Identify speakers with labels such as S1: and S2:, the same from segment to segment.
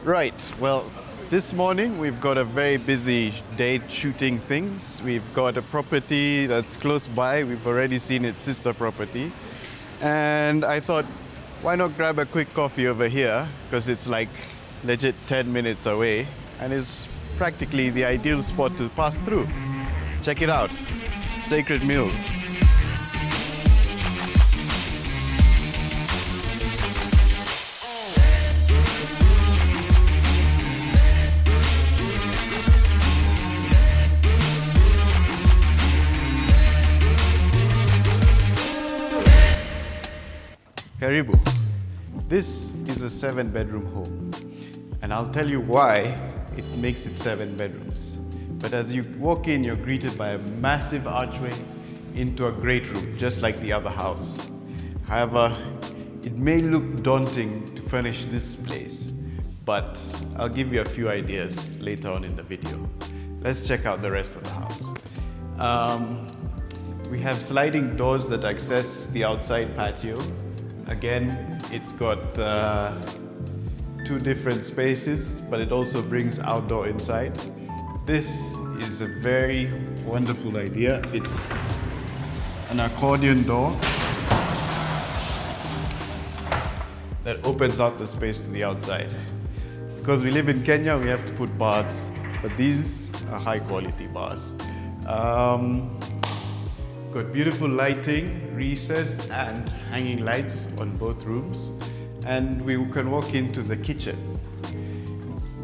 S1: Right, well, this morning we've got a very busy day shooting things. We've got a property that's close by. We've already seen its sister property. And I thought, why not grab a quick coffee over here? Because it's like legit 10 minutes away. And it's practically the ideal spot to pass through. Check it out, Sacred Mill. Karibu. This is a 7-bedroom home, and I'll tell you why it makes it 7 bedrooms. But as you walk in, you're greeted by a massive archway into a great room, just like the other house. However, it may look daunting to furnish this place, but I'll give you a few ideas later on in the video. Let's check out the rest of the house. We have sliding doors that access the outside patio. Again, it's got 2 different spaces, but it also brings outdoor inside. This is a very wonderful idea. It's an accordion door that opens out the space to the outside. Because we live in Kenya, we have to put bars, but these are high quality bars. Got beautiful lighting, recessed and hanging lights on both rooms. And we can walk into the kitchen.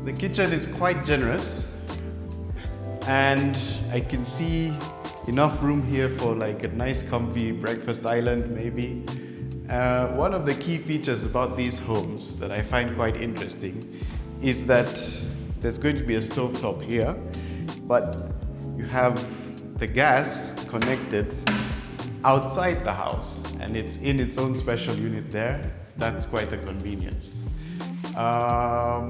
S1: The kitchen is quite generous, and I can see enough room here for like a nice comfy breakfast island maybe. One of the key features about these homes that I find quite interesting is that there's going to be a stovetop here, but you have the gas connected outside the house, and it's in its own special unit there. That's quite a convenience. Let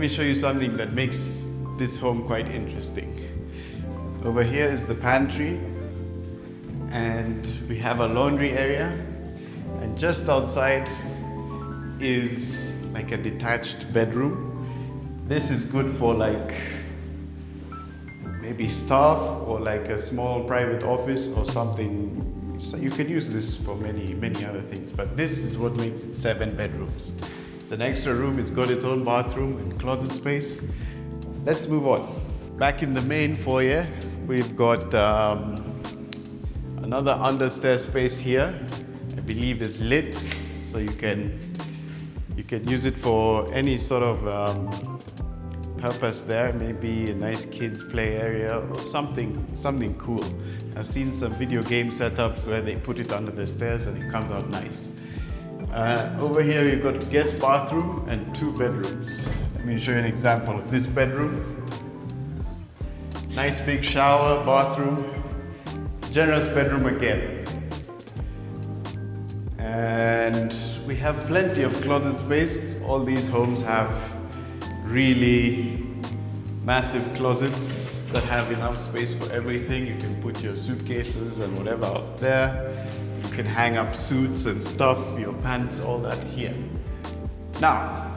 S1: me show you something that makes this home quite interesting. Over here is the pantry, and we have a laundry area, and just outside is like a detached bedroom. This is good for like maybe staff or like a small private office or something. So you can use this for many other things, but this is what makes it 7 bedrooms. It's an extra room, it's got its own bathroom and closet space. Let's move on. Back in the main foyer, we've got another understairs space here. I believe is lit, so you can use it for any sort of purpose there, maybe a nice kids play area or something cool. I've seen some video game setups where they put it under the stairs and it comes out nice. Over here you've got guest bathroom and 2 bedrooms. Let me show you an example of this bedroom. Nice big shower, bathroom, generous bedroom again. And we have plenty of closet space. All these homes have really massive closets that have enough space for everything. You can put your suitcases and whatever out there. You can hang up suits and stuff, your pants, all that here. Now,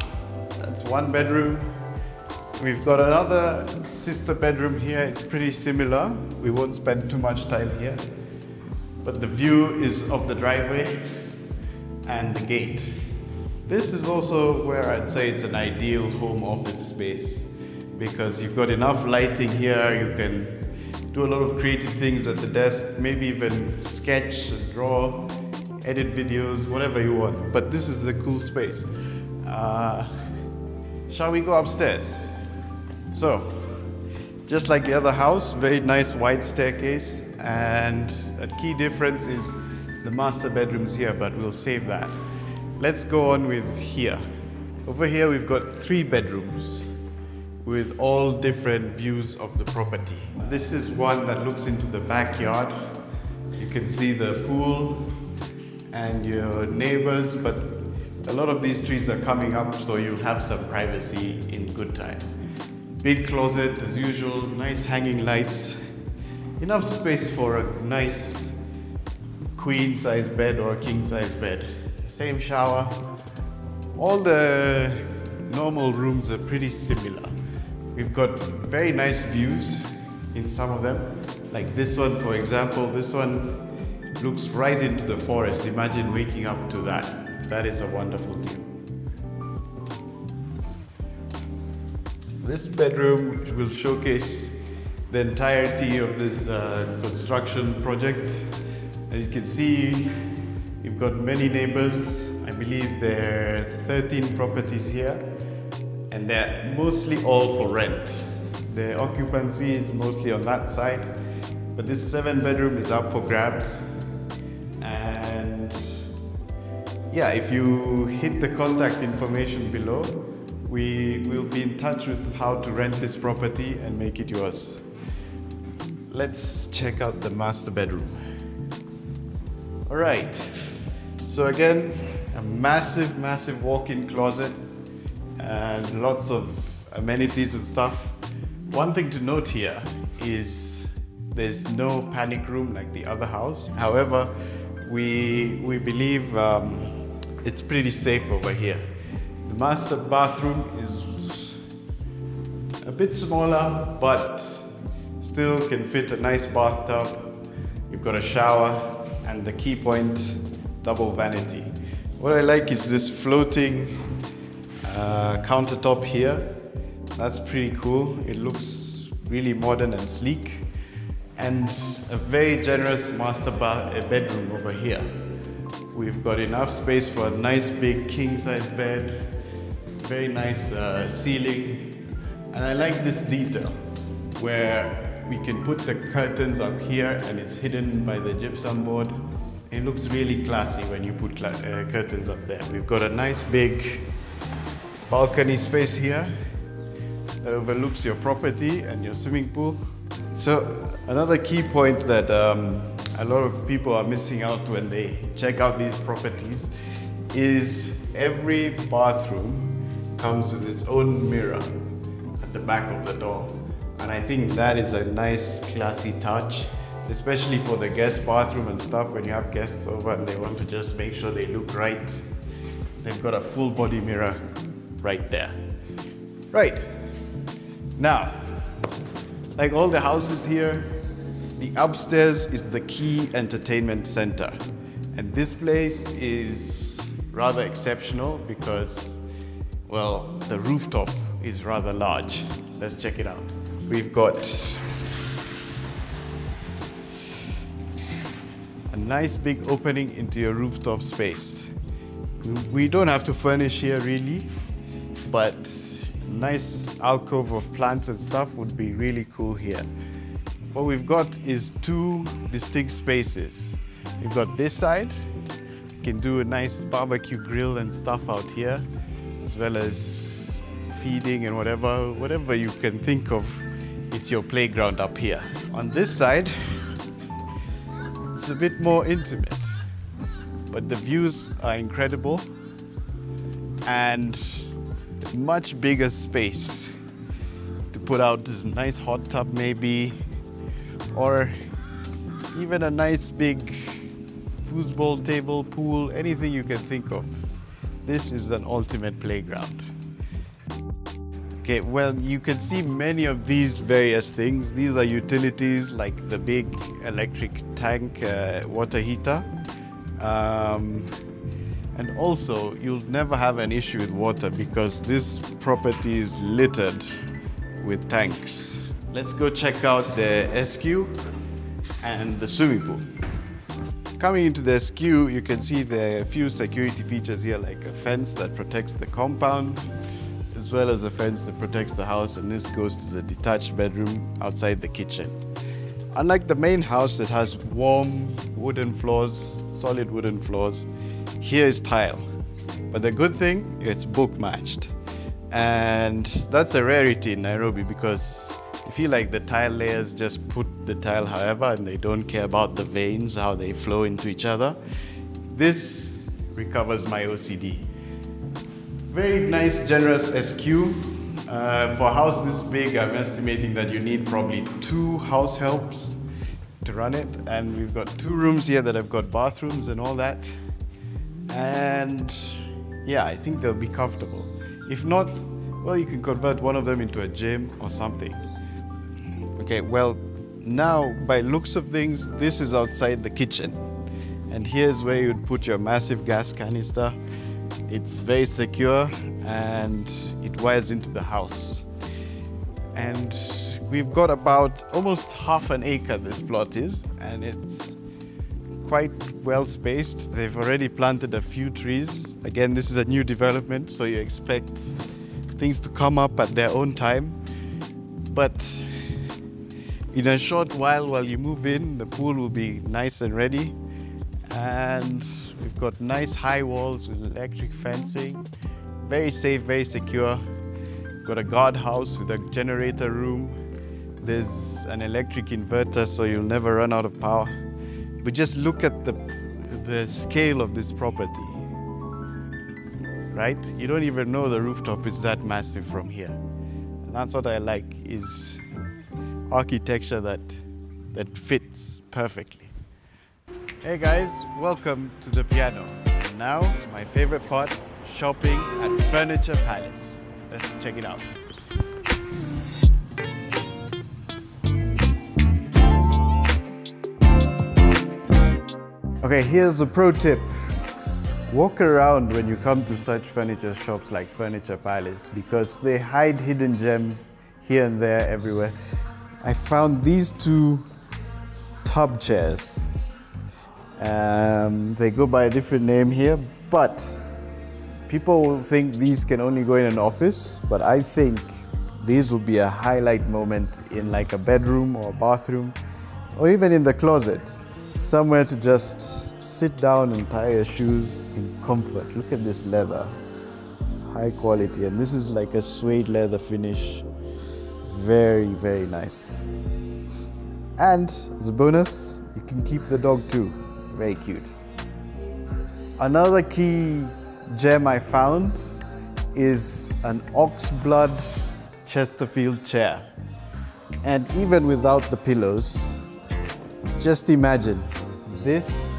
S1: that's 1 bedroom. We've got another sister bedroom here. It's pretty similar. We won't spend too much time here. But the view is of the driveway and the gate. This is also where I'd say it's an ideal home office space, because you've got enough lighting here. You can do a lot of creative things at the desk, maybe even sketch, draw, edit videos, whatever you want. But this is the cool space. Shall we go upstairs? So, just like the other house, very nice wide staircase, and a key difference is the master bedroom's here, but we'll save that. Let's go on with here. Over here we've got 3 bedrooms with all different views of the property. This is one that looks into the backyard. You can see the pool and your neighbors, but a lot of these trees are coming up, so you'll have some privacy in good time. Big closet as usual, nice hanging lights, enough space for a nice queen size bed or a king size bed. Same shower. All the normal rooms are pretty similar. We've got very nice views in some of them. Like this one, for example, this one looks right into the forest. Imagine waking up to that. That is a wonderful view. This bedroom will showcase the entirety of this construction project. As you can see, you've got many neighbors. I believe there are 13 properties here, and they're mostly all for rent. The occupancy is mostly on that side, but this 7-bedroom is up for grabs. And yeah, if you hit the contact information below, we will be in touch with how to rent this property and make it yours. Let's check out the master bedroom. All right, so again, a massive walk-in closet and lots of amenities and stuff. One thing to note here is there's no panic room like the other house. However, we believe it's pretty safe over here. The master bathroom is a bit smaller, but still can fit a nice bathtub. You've got a shower and the key point, double vanity. What I like is this floating countertop here. That's pretty cool. It looks really modern and sleek. And a very generous master bedroom over here. We've got enough space for a nice big king-size bed, very nice ceiling. And I like this detail where we can put the curtains up here and it's hidden by the gypsum board. It looks really classy when you put curtains up there. We've got a nice big balcony space here that overlooks your property and your swimming pool. So another key point that a lot of people are missing out when they check out these properties is every bathroom comes with its own mirror at the back of the door. And I think that is a nice classy touch, especially for the guest bathroom and stuff. When you have guests over and they want to just make sure they look right, they've got a full body mirror right there. Right, now, like all the houses here, the upstairs is the key entertainment center. And this place is rather exceptional because, well, the rooftop is rather large. Let's check it out. We've got a nice big opening into your rooftop space. We don't have to furnish here really, but a nice alcove of plants and stuff would be really cool here. What we've got is two distinct spaces. We've got this side. You can do a nice barbecue grill and stuff out here, as well as feeding and whatever you can think of. It's your playground up here. On this side, it's a bit more intimate, but the views are incredible and much bigger space to put out a nice hot tub maybe, or even a nice big foosball table, pool, anything you can think of. This is an ultimate playground. Okay, well, you can see many of these various things. These are utilities like the big electric tank water heater. And also, you'll never have an issue with water because this property is littered with tanks. Let's go check out the SQ and the swimming pool. Coming into the SQ, you can see there are a few security features here, like a fence that protects the compound, as well as a fence that protects the house, and this goes to the detached bedroom outside the kitchen. Unlike the main house that has warm wooden floors, solid wooden floors, here is tile. But the good thing, it's book matched. And that's a rarity in Nairobi because I feel like the tile layers just put the tile however and they don't care about the veins, how they flow into each other. This recovers my OCD. Very nice, generous SQ. For a house this big, I'm estimating that you need probably 2 house helps to run it. And we've got 2 rooms here that have got bathrooms and all that. And yeah, I think they'll be comfortable. If not, well, you can convert one of them into a gym or something. Okay, well, now by looks of things, this is outside the kitchen. And here's where you'd put your massive gas canister. It's very secure and it wires into the house. And we've got about almost half an acre this plot is, and it's quite well spaced. They've already planted a few trees. Again, this is a new development, so you expect things to come up at their own time. But in a short while you move in, the pool will be nice and ready. And we've got nice high walls with electric fencing. Very safe, very secure. Got a guardhouse with a generator room. There's an electric inverter, so you'll never run out of power. But just look at the scale of this property, right? You don't even know the rooftop is that massive from here. And that's what I like, is architecture that fits perfectly. Hey guys, welcome to the piano. And now, my favorite part, shopping at Furniture Palace. Let's check it out. Okay, here's a pro tip. Walk around when you come to such furniture shops like Furniture Palace, because they hide hidden gems here and there everywhere. I found these two tub chairs. They go by a different name here, but people will think these can only go in an office, but I think these will be a highlight moment in like a bedroom or a bathroom, or even in the closet. Somewhere to just sit down and tie your shoes in comfort. Look at this leather, high quality, and this is like a suede leather finish. Very, very nice. And as a bonus, you can keep the dog too. Very cute. Another key gem I found is an oxblood Chesterfield chair. And even without the pillows, just imagine this,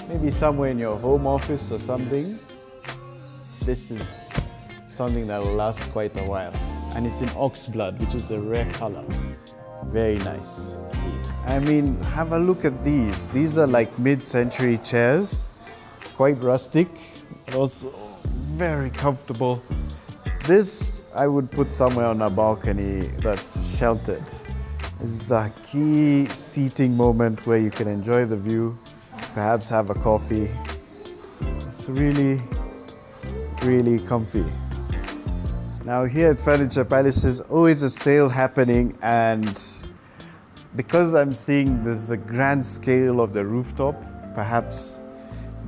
S1: maybe somewhere in your home office or something. This is something that will last quite a while. And it's in oxblood, which is a rare color. Very nice. I mean, have a look at these. These are like mid-century chairs, quite rustic, but also very comfortable. This I would put somewhere on a balcony that's sheltered. This is a key seating moment where you can enjoy the view, perhaps have a coffee. It's really, really comfy. Now here at Furniture Palace, there's always a sale happening, and because I'm seeing there's a grand scale of the rooftop, perhaps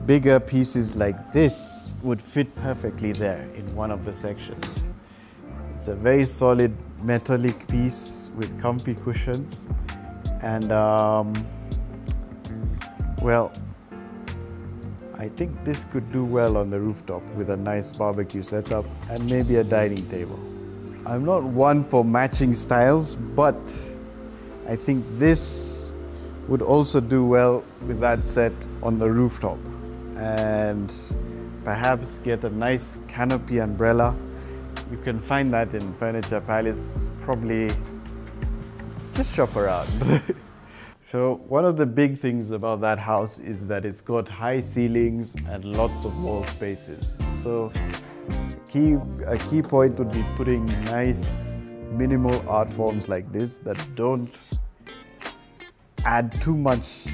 S1: bigger pieces like this would fit perfectly there in one of the sections. It's a very solid metallic piece with comfy cushions, and well, I think this could do well on the rooftop with a nice barbecue setup and maybe a dining table. I'm not one for matching styles, but I think this would also do well with that set on the rooftop, and perhaps get a nice canopy umbrella. You can find that in Furniture Palace, probably just shop around. So one of the big things about that house is that it's got high ceilings and lots of wall spaces. So a key point would be putting nice minimal art forms like this that don't add too much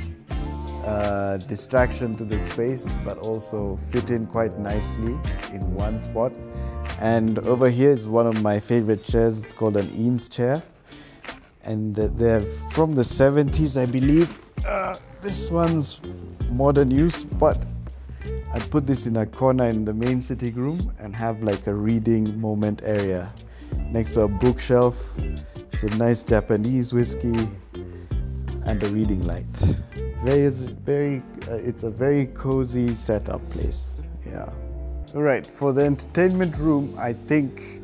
S1: distraction to the space, but also fit in quite nicely in one spot. And over here is one of my favorite chairs. It's called an Eames chair, and they're from the 70s, I believe. This one's modern use, but I'd put this in a corner in the main sitting room and have like a reading moment area next to a bookshelf. It's a nice Japanese whiskey and a reading light. It's a very cozy setup place. Yeah. All right, for the entertainment room, I think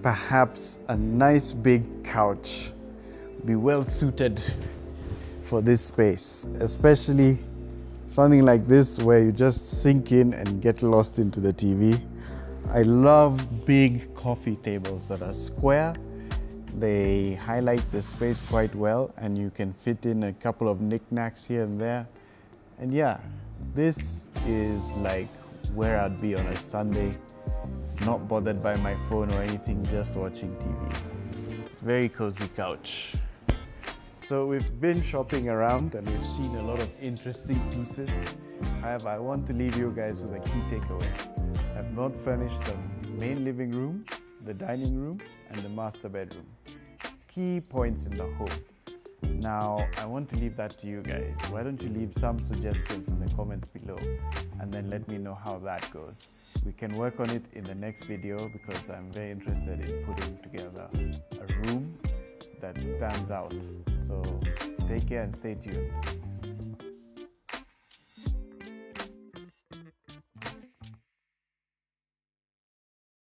S1: perhaps a nice big couch would be well suited for this space, especially something like this where you just sink in and get lost into the TV. I love big coffee tables that are square. They highlight the space quite well, and you can fit in a couple of knickknacks here and there. And yeah, this is like where I'd be on a Sunday, not bothered by my phone or anything, just watching TV. Very cozy couch. So we've been shopping around and we've seen a lot of interesting pieces. However, I want to leave you guys with a key takeaway. I've not furnished the main living room, the dining room, and the master bedroom. Key points in the home. Now, I want to leave that to you guys. Why don't you leave some suggestions in the comments below and then let me know how that goes. We can work on it in the next video because I'm very interested in putting together a room that stands out. So take care and stay tuned.